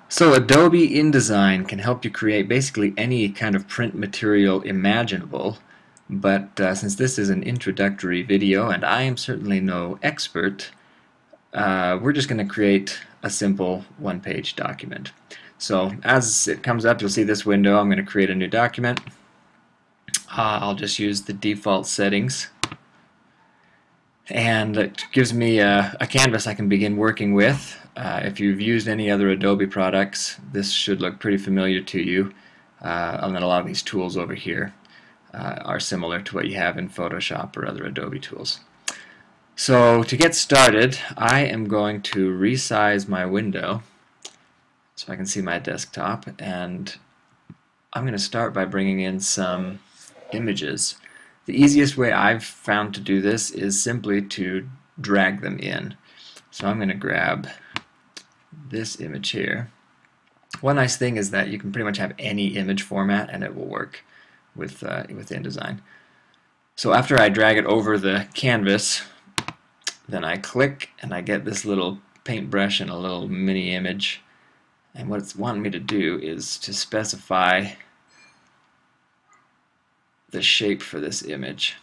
So Adobe InDesign can help you create basically any kind of print material imaginable, but since this is an introductory video and I am certainly no expert, we're just going to create a simple one-page document. So as it comes up, you'll see this window. I'm going to create a new document. I'll just use the default settings, and it gives me a canvas I can begin working with. If you've used any other Adobe products, this should look pretty familiar to you. And then a lot of these tools over here are similar to what you have in Photoshop or other Adobe tools. So to get started, I am going to resize my window so I can see my desktop, and I'm going to start by bringing in some images. The easiest way I've found to do this is simply to drag them in. So I'm going to grab this image here. One nice thing is that you can pretty much have any image format and it will work with InDesign. So after I drag it over the canvas, then I click and I get this little paintbrush and a little mini image, and what it's wanting me to do is to specify the shape for this image.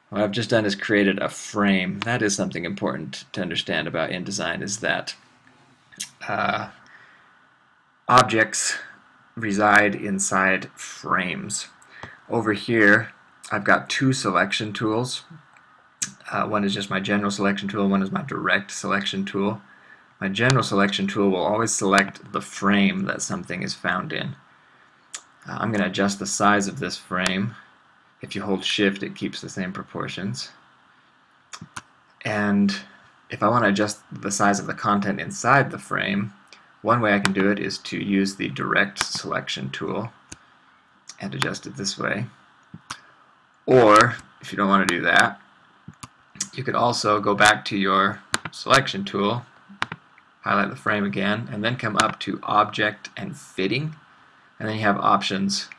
What I've just done is created a frame. That is something important to understand about InDesign, is that objects reside inside frames. Over here I've got two selection tools. One is just my general selection tool, one is my direct selection tool. My general selection tool will always select the frame that something is found in. I'm going to adjust the size of this frame. If you hold shift, it keeps the same proportions. And if I want to adjust the size of the content inside the frame, one way I can do it is to use the direct selection tool and adjust it this way. Or if you don't want to do that, you could also go back to your selection tool, highlight the frame again, and then come up to Object and Fitting, and then you have options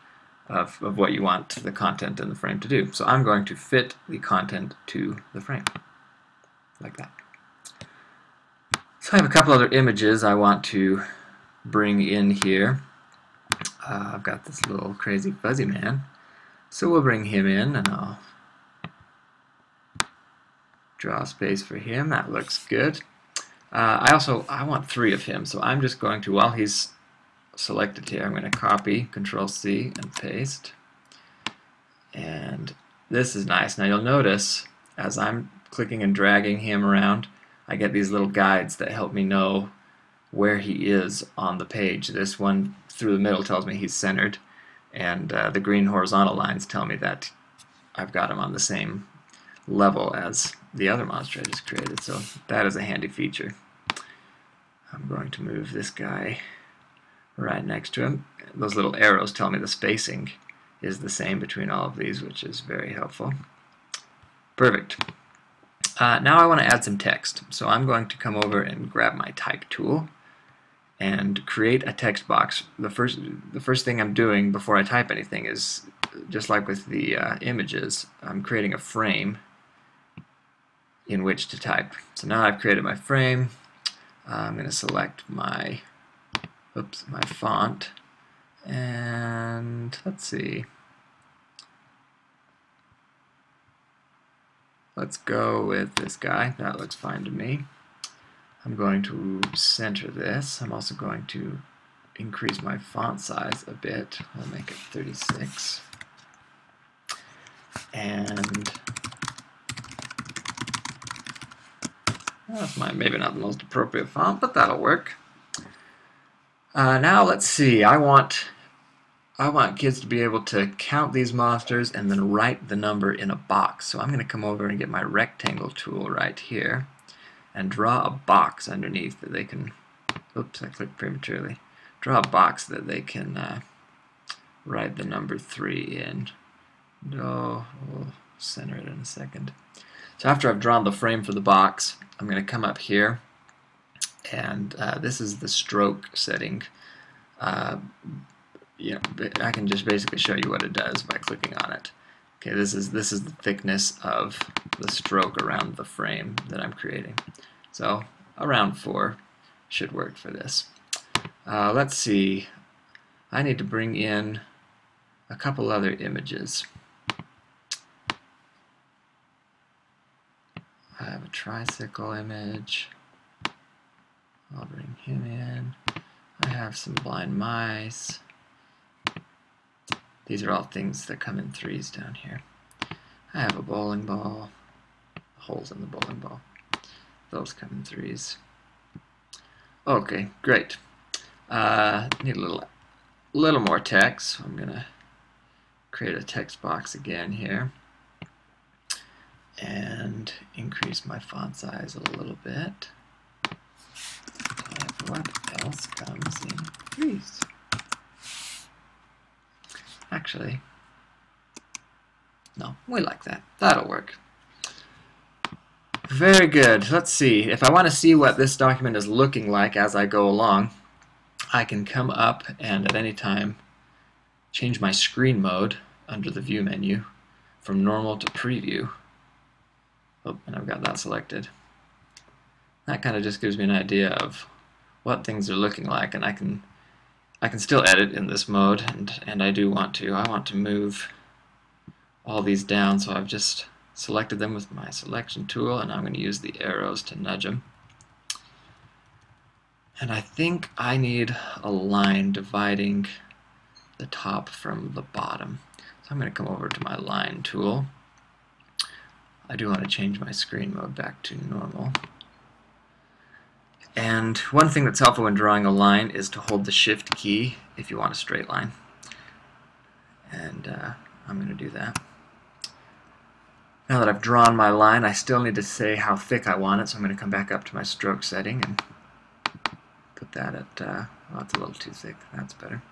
of what you want the content in the frame to do. So I'm going to fit the content to the frame, like that. So I have a couple other images I want to bring in here. I've got this little crazy fuzzy man, so we'll bring him in, and I'll draw a space for him. That looks good. I want 3 of him, so I'm just going to, while he's selected here, I'm going to copy, Control-C, and paste. And this is nice. Now you'll notice as I'm clicking and dragging him around, I get these little guides that help me know where he is on the page. This one through the middle tells me he's centered, and the green horizontal lines tell me that I've got him on the same level as the other monster I just created. So that is a handy feature. I'm going to move this guy right next to him. Those little arrows tell me the spacing is the same between all of these, which is very helpful. Perfect. Now I want to add some text. So I'm going to come over and grab my type tool and create a text box. The first thing I'm doing before I type anything is, just like with the images, I'm creating a frame in which to type. So now I've created my frame. I'm going to select my font, and let's see. Let's go with this guy. That looks fine to me. I'm going to center this. I'm also going to increase my font size a bit. I'll make it 36. And that's maybe not the most appropriate font, but that'll work. Now let's see. I want kids to be able to count these monsters and then write the number in a box. So I'm going to come over and get my rectangle tool right here and draw a box underneath that they can, oops, I clicked prematurely, draw a box that they can write the number 3 in. Oh, we'll center it in a second. So after I've drawn the frame for the box, I'm going to come up here, and this is the stroke setting. You know, I can just basically show you what it does by clicking on it. Okay, this is the thickness of the stroke around the frame that I'm creating. So around 4 should work for this. Let's see. I need to bring in a couple other images. I have a tricycle image. I'll bring him in. I have some blind mice. These are all things that come in threes down here. I have a bowling ball. Holes in the bowling ball. Those come in threes. Okay, great. Need a little more text. So I'm gonna create a text box again here and increase my font size a little bit. And what else comes in threes? Actually, no, we like that. That'll work. Very good. Let's see. If I want to see what this document is looking like as I go along, I can come up and at any time change my screen mode under the View menu from Normal to Preview. Oh, and I've got that selected. That kind of just gives me an idea of what things are looking like, and I can still edit in this mode, and I do want to. I want to move all these down, so I've just selected them with my selection tool, and I'm going to use the arrows to nudge them. And I think I need a line dividing the top from the bottom. So I'm going to come over to my line tool. I do want to change my screen mode back to normal. And one thing that's helpful when drawing a line is to hold the Shift key if you want a straight line. And I'm going to do that. Now that I've drawn my line, I still need to say how thick I want it, so I'm going to come back up to my stroke setting and put that at, well, that's a little too thick. That's better.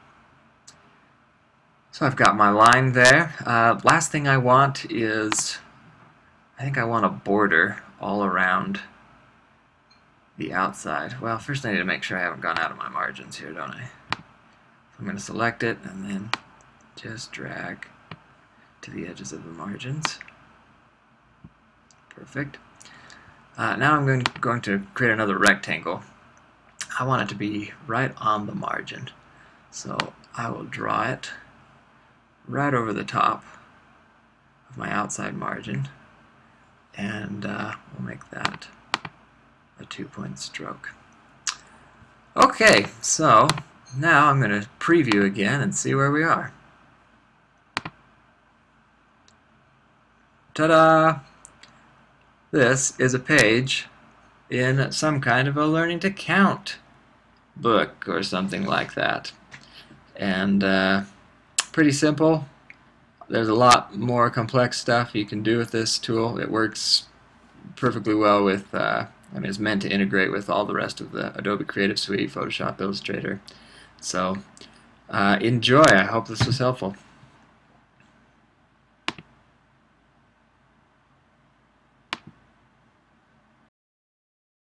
So I've got my line there. Last thing I want is, I think I want a border all around the outside. Well, first I need to make sure I haven't gone out of my margins here, don't I? So I'm going to select it and then just drag to the edges of the margins. Perfect. Now I'm going to create another rectangle. I want it to be right on the margin. So I will draw it right over the top of my outside margin, and we'll make that a 2-point stroke. Okay, so now I'm going to preview again and see where we are. Ta-da! This is a page in some kind of a learning to count book or something like that. And pretty simple. There's a lot more complex stuff you can do with this tool. It works perfectly well with, I mean, it's meant to integrate with all the rest of the Adobe Creative Suite, Photoshop, Illustrator. So enjoy. I hope this was helpful.